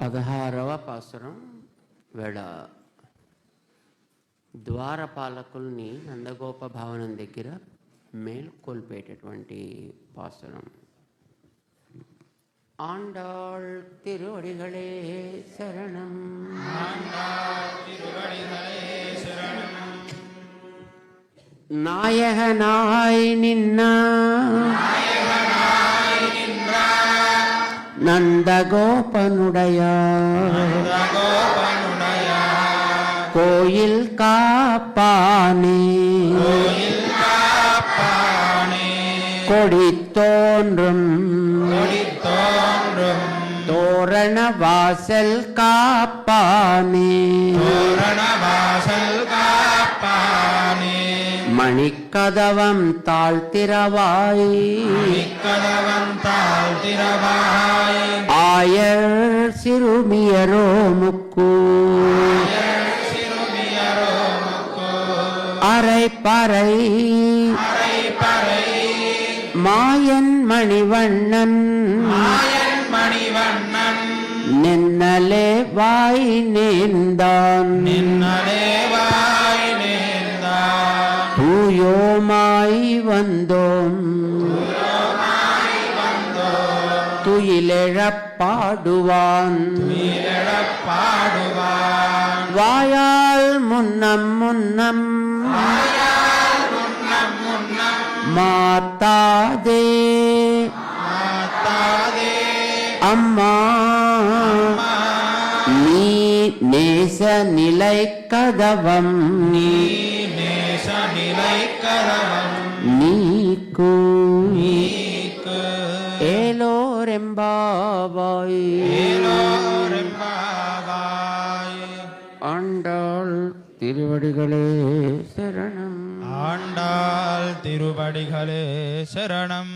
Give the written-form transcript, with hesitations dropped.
16వ పాసురం వేళ ద్వారపాలకుల్ని నందగోప భవనం దగ్గర మేల్కొల్పేటటువంటి పాసురం. ஆண்டாள் திருவடிகளே சரணம். ஆண்டாள் திருவடிகளே சரணம். நாயகனாய் நின்ன நந்தகோபனுடைய கோயில் காப்பானே கொடி தோன்றும் தோரண வாசல் காப்பானே மணிக்கதவம் தாழ்த்திரவாய் ஆயர் சிறுமியரோ முக்கு அரைப்பறை மாயன் மணிவண்ணன் நின்னலே வாய் நேர்ந்தான் தூயோமாய் வந்தோம் துயிலெழப் பாடுவான் வாயால் முன்னம் முன்னம் மாத்தாதே அம்மா நீ நேச நிலை கதவம் நீக்கு ஏலோரெம்பாவாய் ஆண்டாள் திருவடிகளே சரணம். ஆண்டாள் திருவடிகளே சரணம்.